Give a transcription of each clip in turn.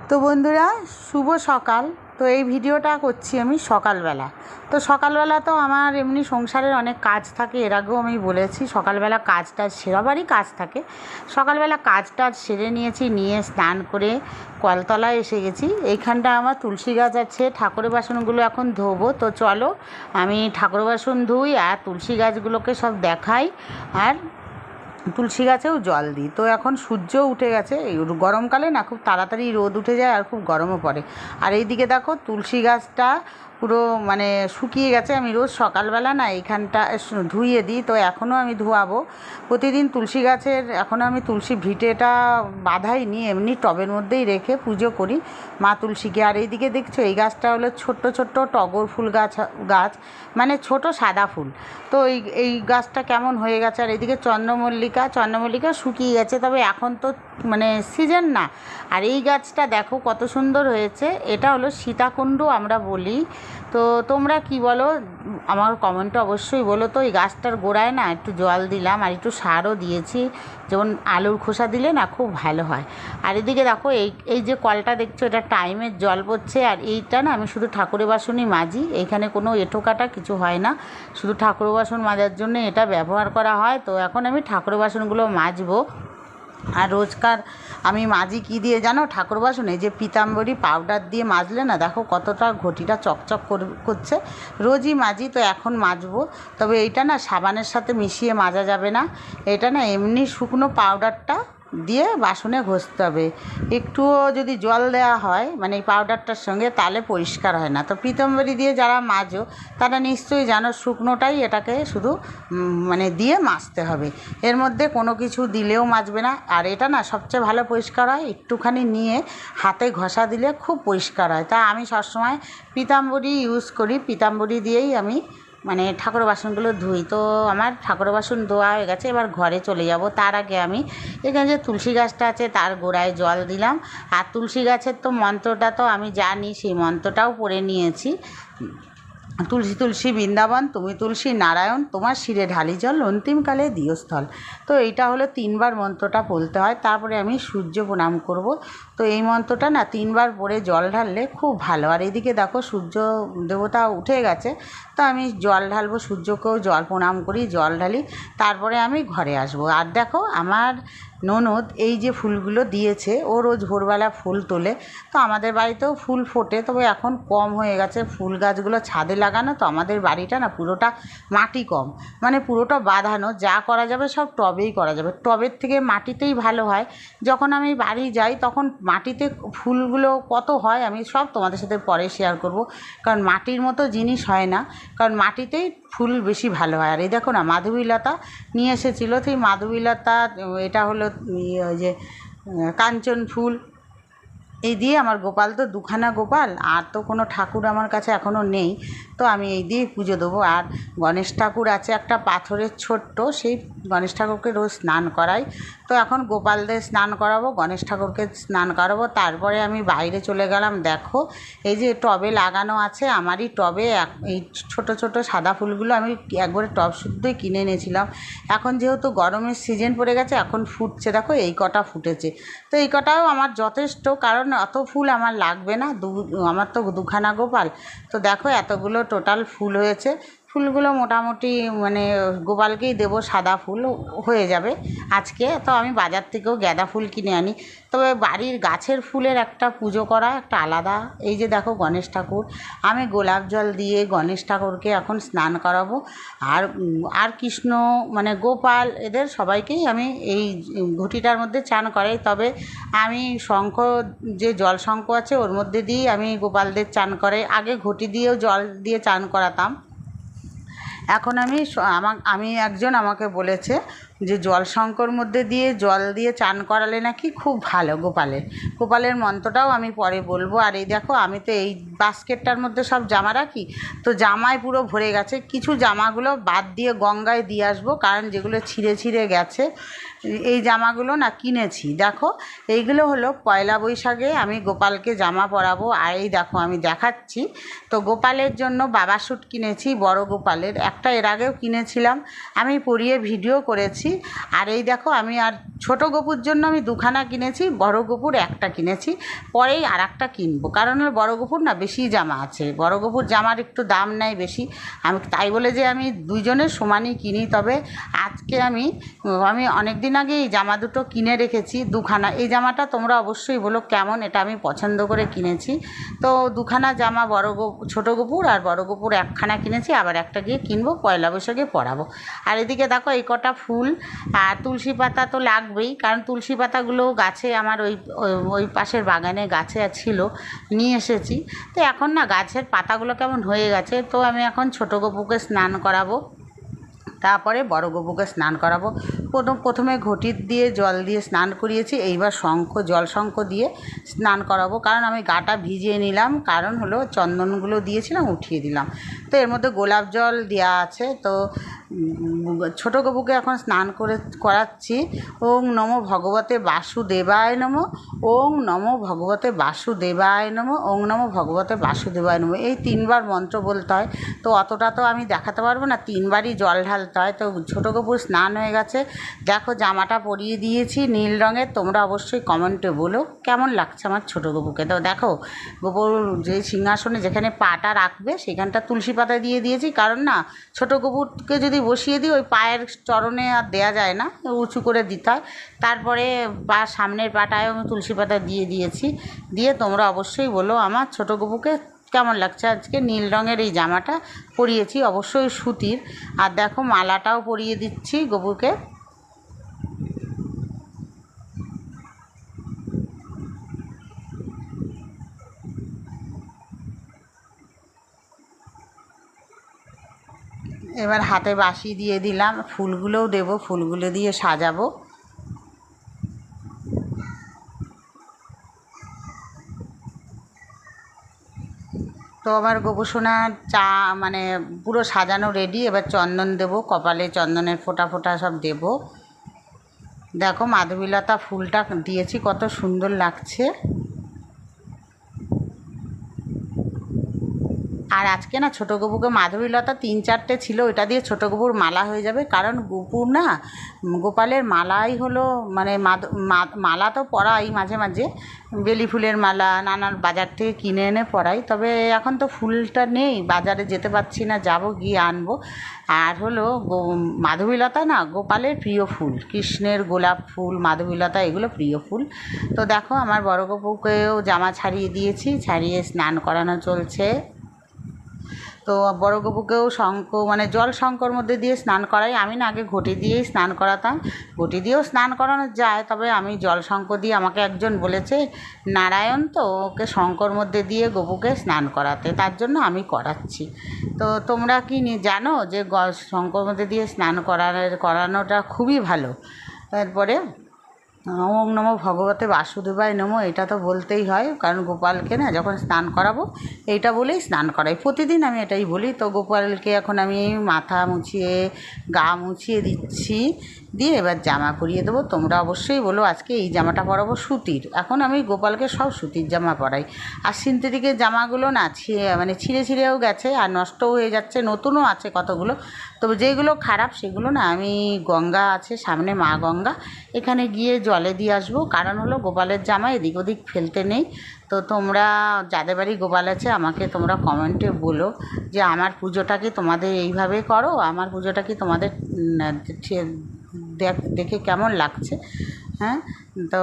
তো বন্ধুরা, শুভ সকাল। তো এই ভিডিওটা করছি আমি সকালবেলা। তো সকালবেলা তো আমার এমনি সংসারের অনেক কাজ থাকে, এর আগেও আমি বলেছি সকালবেলা কাজটা সেরাবারই কাজ থাকে। সকালবেলা কাজটা সেরে নিয়েছি, নিয়ে স্নান করে কলতলায় এসে গেছি। এইখানটা আমার তুলসী গাছ আছে, ঠাকুরের বাসনগুলো এখন ধোবো। তো চলো আমি ঠাকুর বাসন ধুই আর তুলসী গাছগুলোকে সব দেখাই, আর তুলসী গাছেও জল দিই। তো এখন সূর্য উঠে গেছে, এই গরমকালে না খুব তাড়াতাড়ি রোদ উঠে যায় আর খুব গরমও পড়ে। আর এইদিকে দেখো তুলসী গাছটা পুরো শুকিয়ে গেছে। আমি রোজ সকালবেলা না এইখানটা ধুইয়ে দিই, তো এখনও আমি ধোয়াবো প্রতিদিন তুলসী গাছের। এখনও আমি তুলসী ভিটেটা বাঁধাইনি, এমনি টবের মধ্যেই রেখে পুজো করি মা তুলসীকে। আর এইদিকে দেখছো এই গাছটা হলো ছোট্ট ছোট্ট টগর ফুল গাছ, মানে ছোট সাদা ফুল। তো এই গাছটা কেমন হয়ে গেছে। আর এইদিকে চন্দ্রমল্লিকা শুকিয়ে গেছে, তবে এখন তো সিজন না। আর এই গাছটা দেখো কত সুন্দর হয়েছে, এটা হলো সীতাকুণ্ড আমরা বলি। তো তোমরা কি বলো আমার কমেন্টে অবশ্যই বলো। তো এই গাছটার গোড়ায় না একটু জল দিলাম আর একটু সারও দিয়েছি, যেমন আলুর খোসা দিলে না খুব ভালো হয়। আর এদিকে দেখো এই যে কলটা দেখছো, এটা টাইমের জল পড়ছে। আর এইটা না আমি শুধু ঠাকুরের বাসনই মাজি, এইখানে কোনো এঁটো কাটা কিছু হয় না, শুধু ঠাকুরের বাসন মাজার জন্য এটা ব্যবহার করা হয়। তো এখন আমি ঠাকুরের বাসনগুলো মাজবো। আর রোজকার আমি মাজি কী দিয়ে জানো, ঠাকুর বাসনে যে পিতাম্বরী পাউডার দিয়ে মাজলে না দেখো কতটা ঘটিটা চকচক করছে। রোজই মাজি, তো এখন মাজবো। তবে এইটা না সাবানের সাথে মিশিয়ে মাজা যাবে না, এটা না এমনি শুকনো পাউডারটা দিয়ে বাসনে ঘষতে হবে। একটুও যদি জল দেওয়া হয় এই পাউডারটার সঙ্গে, তাহলে পরিষ্কার হয় না। তো পিতাম্বরী দিয়ে যারা মাজো তারা নিশ্চয়ই জানো শুকনোটাই এটাকে শুধু দিয়ে মাজতে হবে, এর মধ্যে কোনো কিছু দিলেও মাজবে না। আর এটা না সবচেয়ে ভালো পরিষ্কার হয়, একটুখানি নিয়ে হাতে ঘষা দিলে খুব পরিষ্কার হয়। তা আমি সবসময় পিতাম্বরী ইউজ করি, পিতাম্বরী দিয়েই আমি ঠাকুর বাসনগুলো ধুই। তো আমার ঠাকুর বাসন ধোয়া হয়ে গেছে, এবার ঘরে চলে যাব। তার আগে আমি এখানে যে তুলসী গাছটা আছে তার গোড়ায় জল দিলাম। আর তুলসী গাছের তো মন্ত্রটা তো আমি জানি, সেই মন্ত্রটাও পড়ে নিয়েছি। তুলসী তুলসী বৃন্দাবন, তুমি তুলসী নারায়ণ, তোমার শিরে ঢালি জল, অন্তিমকালে দিও স্থল। তো এইটা হলো 3বার মন্ত্রটা বলতে হয়, তারপরে আমি সূর্য প্রণাম করব। তো এই মন্ত্রটা না 3বার পরে জল ঢাললে খুব ভালো। আর এদিকে দেখো সূর্য দেবতা উঠে গেছে, তো আমি জল ঢালবো, সূর্যকেও জল প্রণাম করি, জল ঢালি, তারপরে আমি ঘরে আসবো। আর দেখো আমার ননদ এই যে ফুলগুলো দিয়েছে, ও রোজ ভোরবেলা ফুল তোলে। তো আমাদের বাড়িতেও ফুল ফোটে, তবে এখন কম হয়ে গেছে। ফুল গাছগুলো ছাদে লাগানো, তো আমাদের বাড়িটা না পুরোটা মাটি কম, পুরোটা বাঁধানো, যা করা যাবে সব টবেই করা যাবে। টবের থেকে মাটিতেই ভালো হয়। যখন আমি বাড়ি যাই তখন মাটিতে ফুলগুলো কত হয় আমি সব তোমাদের সাথে পরে শেয়ার করব, কারণ মাটির মতো জিনিস হয় না, কারণ মাটিতেই ফুল বেশি ভালো হয়। আর এই দেখো না মাধবীলতা নিয়ে এসেছিলো, সেই মাধবীলতা এটা হলো ওই যে কাঞ্চন ফুল, এই দিয়ে আমার গোপাল তো 2খানা গোপাল, আর তো কোনো ঠাকুর আমার কাছে এখনও নেই, তো আমি এই দিয়ে পুজো দেবো। আর গণেশ ঠাকুর আছে একটা পাথরের ছোট্ট, সেই গণেশ ঠাকুরকে রোজ স্নান করাই। তো এখন গোপালদের স্নান করাবো, গণেশ ঠাকুরকে স্নান করাবো, তারপরে আমি বাইরে চলে গেলাম। দেখো এই যে টবে লাগানো আছে, আমারই টবে এই ছোট ছোট সাদা ফুলগুলো আমি একবারে টব শুদ্ধই কিনে এনেছিলাম। এখন যেহেতু গরমের সিজন পড়ে গেছে, এখন ফুটছে, দেখো এই কটা ফুটেছে। তো এই কটাও আমার যথেষ্ট, কারণ অত ফুল আমার লাগবে না, আমার তো 2খানা গোপাল। তো দেখো এতগুলো টোটাল ফুল হয়েছে। ফুলগুলো মোটামুটি গোপালকেই দেবো, সাদা ফুল হয়ে যাবে আজকে। তো আমি বাজার থেকেও গাঁদা ফুল কিনে আনি, তবে বাড়ির গাছের ফুলের একটা পুজো করা একটা আলাদা। এই যে দেখো গণেশ ঠাকুর, আমি গোলাপ জল দিয়ে গণেশ ঠাকুরকে এখন স্নান করাবো। আর কৃষ্ণ গোপাল এদের সবাইকেই আমি এই ঘটিটার মধ্যে চান করাই। তবে আমি শঙ্খ, যে জল শঙ্খ আছে ওর মধ্যে দিয়েই আমি গোপালদের চান করাই। আগে ঘটি দিয়েও জল দিয়ে চান করাতাম, এখন আমি একজন আমাকে বলেছে যে জল শঙ্কর মধ্যে দিয়ে জল দিয়ে চান করালে নাকি খুব ভালো গোপালের মন্ত্রটাও আমি পরে বলবো। আর এই দেখো আমি তো এই বাস্কেটটার মধ্যে সব জামা রাখি, তো জামায় পুরো ভরে গেছে। কিছু জামাগুলো বাদ দিয়ে গঙ্গায় দিয়ে আসবো, কারণ যেগুলো ছিঁড়ে ছিঁড়ে গেছে এই জামাগুলো না কিনেছি। দেখো এইগুলো হলো পয়লা বৈশাখে আমি গোপালকে জামা পরাবো। আর এই দেখো আমি দেখাচ্ছি, তো গোপালের জন্য বাবা স্যুট কিনেছি, বড় গোপালের একটা এর আগেও কিনেছিলাম, আমি পরিয়ে ভিডিও করেছি। দিয়েছি। আর এই দেখো আমি আর ছোটো গপুর জন্য আমি দুখানা কিনেছি, বড় গপুর একটা কিনেছি, পরেই আর একটা কিনবো, কারণ ওর বড় গপুর না বেশি জামা আছে, বড় গপুর জামার একটু দাম নেয় বেশি, আমি তাই বলে যে আমি দুইজনের সমানই কিনি। তবে আজকে আমি অনেক দিন আগে এই জামা দুটো কিনে রেখেছি, দুখানা। এই জামাটা তোমরা অবশ্যই বলো কেমন, এটা আমি পছন্দ করে কিনেছি। তো দুখানা জামা ছোটো গপুর আর বড় গপুর একখানা কিনেছি, আবার একটা গিয়ে কিনবো, পয়লা বৈশাখে পরাবো। আর এদিকে দেখো এই কটা ফুল আর তুলসী পাতা তো লাগবেই, কারণ তুলসী পাতাগুলো গাছে আমার ওই পাশের বাগানে গাছে ছিল, নিয়ে এসেছি। তো এখন না গাছের পাতাগুলো কেমন হয়ে গেছে, তো আমি এখন ছোটো গপুকে স্নান করাবো, তারপরে বড় গপুকে স্নান করাবো। প্রথমে ঘটি দিয়ে জল দিয়ে স্নান করিয়েছি, এইবার জল শঙ্খ দিয়ে স্নান করাবো, কারণ আমি গাটা ভিজিয়ে নিলাম, কারণ হলো চন্দনগুলো দিয়েছিলাম উঠিয়ে দিলাম। তো এর মধ্যে গোলাপ জল দেওয়া আছে। তো ছোটো গপুকে এখন স্নান করাচ্ছি। ওং নমো ভগবতে বাসুদেবায় নমঃ, ওং নমো ভগবতে বাসুদেবায় নমঃ, ওং নমো ভগবতে বাসুদেবায় নমঃ, এই 3বার মন্ত্র বলতে হয়। তো অতটা তো আমি দেখাতে পারবো না, 3বারই জল ঢালতে হয়। তো ছোটো গপুর স্নান হয়ে গেছে, দেখো জামাটা পরিয়ে দিয়েছি নীল রঙের। তোমরা অবশ্যই কমেন্টে বলো কেমন লাগছে আমার ছোটো গপুকে। তো দেখো গপুর যে সিংহাসনে যেখানে পাটা রাখবে সেখানটা তুলসী পাতা দিয়ে দিয়েছি, কারণ না ছোটো গপুরকে যদি বসিয়ে দিই ওই পায়ের চরণে আর দেয়া যায় না, উঁচু করে দিতে হয়। তারপরে সামনের পাটায় আমি তুলসী পাতা দিয়ে দিয়েছি। দিয়ে তোমরা অবশ্যই বলো আমার ছোটো গপুকে কেমন লাগছে। আজকে নীল রঙের এই জামাটা পরিয়েছি, অবশ্যই সুতির। আর দেখো মালাটাও পরিয়ে দিচ্ছি গপুকে। এবার হাতে বাঁশি দিয়ে দিলাম, ফুলগুলোও দেবো, ফুলগুলো দিয়ে সাজাবো। তো আমার গোপুসোনার মানে পুরো সাজানো রেডি। এবার চন্দন দেবো, কপালে চন্দনের ফোঁটা ফোঁটা সব দেবো। দেখো মাধবীলতা ফুলটা দিয়েছি, কত সুন্দর লাগছে। আর আজকে না ছোটো গপুকে মাধবীলতা 3-4টে ছিল, ওইটা দিয়ে ছোটো গপুর মালা হয়ে যাবে, কারণ গপুর না গোপালের মালাই হলো মানে মালা তো পরাই মাঝে মাঝে, বেলি ফুলের মালা নানান বাজার থেকে কিনে এনে পরাই। তবে এখন তো ফুলটা নেই, বাজারে যেতে পারছি না, যাব গিয়ে আনবো। আর হলো মাধবীলতা না গোপালের প্রিয় ফুল, কৃষ্ণের গোলাপ ফুল, মাধবীলতা এগুলো প্রিয় ফুল। তো দেখো আমার বড় গপুকেও জামা ছাড়িয়ে দিয়েছি, ছাড়িয়ে স্নান করানো চলছে। তো বড় গপুকেও মানে জল শঙ্কর মধ্যে দিয়ে স্নান করাই। আমি না আগে ঘটি দিয়েই স্নান করাতাম, ঘটি দিয়েও স্নান করানো যায়, তবে আমি জল শঙ্কর দিয়ে, আমাকে একজন বলেছে নারায়ণ তো ওকে শঙ্কর মধ্যে দিয়ে গপুকে স্নান করাতে, তার জন্য আমি করাচ্ছি। তো তোমরা কি জানো যে শঙ্কর মধ্যে দিয়ে স্নান করানোটা খুবই ভালো। তারপরে ওং নমো ভগবতে বাসুদেবায় নমঃ, এটা তো বলতেই হয়, কারণ গোপালকে না যখন স্নান করাবো এইটা বলেই স্নান করাই, প্রতিদিন আমি এটাই বলি। তো গোপালকে এখন আমি মাথা মুছিয়ে গা মুছিয়ে দিচ্ছি, দিয়ে এবার জামা পরিয়ে দেবো। তোমরা অবশ্যই বলো আজকে এই জামাটা পরাবো সুতির, এখন আমি গোপালকে সব সুতির জামা পরাই। আর সিনথেটিকের জামাগুলো না মানে ছিঁড়ে ছিঁড়েও গেছে আর নষ্টও হয়ে যাচ্ছে, নতুনও আছে কতগুলো। তবে যেগুলো খারাপ সেগুলো না আমি গঙ্গা আছে সামনে, মা গঙ্গা, এখানে গিয়ে জলে দিয়ে আসবো, কারণ হলো গোপালের জামা এদিক ওদিক ফেলতে নেই। তো তোমরা যাদের বাড়ি গোপাল আছে আমাকে তোমরা কমেন্টে বলো যে আমার পুজোটা কি তোমাদের এইভাবে করো, আমার পুজোটা কি তোমাদের দেখে কেমন লাগছে। হ্যাঁ, তো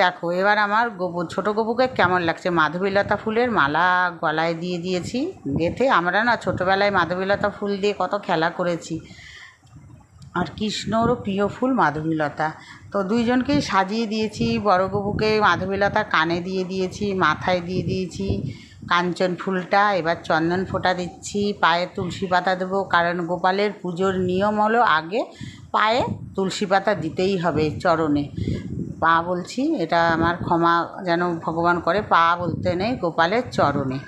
দেখো এবার আমার ছোটো গপুকে কেমন লাগছে। মাধবীলতা ফুলের মালা গলায় দিয়ে দিয়েছি গেঁথে। আমরা না ছোটোবেলায় মাধবীলতা ফুল দিয়ে কত খেলা করেছি, আর কৃষ্ণরও প্রিয় ফুল মাধবীলতা। তো দুইজনকেই সাজিয়ে দিয়েছি, বড় গপুকে মাধবীলতা কানে দিয়ে দিয়েছি, মাথায় দিয়ে দিয়েছি কাঞ্চন ফুলটা। এবার চন্দন ফোঁটা দিচ্ছি, পায়ে তুলসী পাতা দেবো, কারণ গোপালের পুজোর নিয়ম হলো আগে পায়ে তুলসী পাতা দিতেই হবে, চরণে। পা বলছি, এটা আমার ক্ষমা যেন ভগবান করে, পা বলতে নেই, গোপালের চরণে।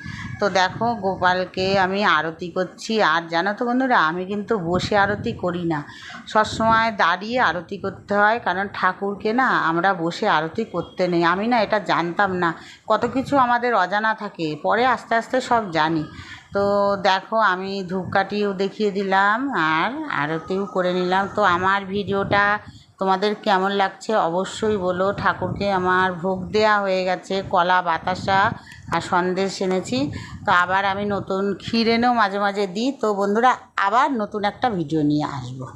তো দেখো গোপালকে আমি আরতি করছি। আর জানো তো বন্ধুরা, আমি কিন্তু বসে আরতি করি না, সবসময় দাঁড়িয়ে আরতি করতে হয়, কারণ ঠাকুরকে না আমরা বসে আরতি করতে নেই। আমি না এটা জানতাম না, কত কিছু আমাদের অজানা থাকে, পরে আস্তে আস্তে সব জানি। তো দেখো আমি ধূপকাঠিও দেখিয়ে দিলাম আর আরতিও করে নিলাম। তো আমার ভিডিওটা তোমাদের কেমন লাগছে অবশ্যই বলো। ঠাকুরকে আমার ভোগ দেওয়া হয়ে গেছে, কলা বাতাসা আর সন্দেশ এনেছি। তো আবার আমি নতুন ক্ষীর এনেও মাঝে মাঝে দিই। তো বন্ধুরা আবার নতুন একটা ভিডিও নিয়ে আসবো।